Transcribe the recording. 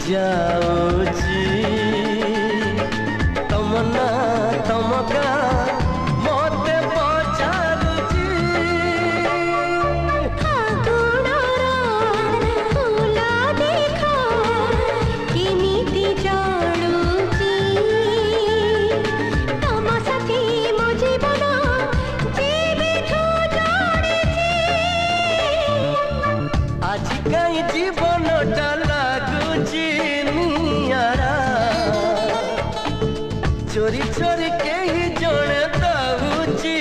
जाऊची तमना तमका मते पचारुची फूला देखा किमिति जाणुची तम साथी मो जीवन जेबेठू जाणिची आज कहीं जीवन लगुची नियारा चोरी चोरी के ही जड़े दउची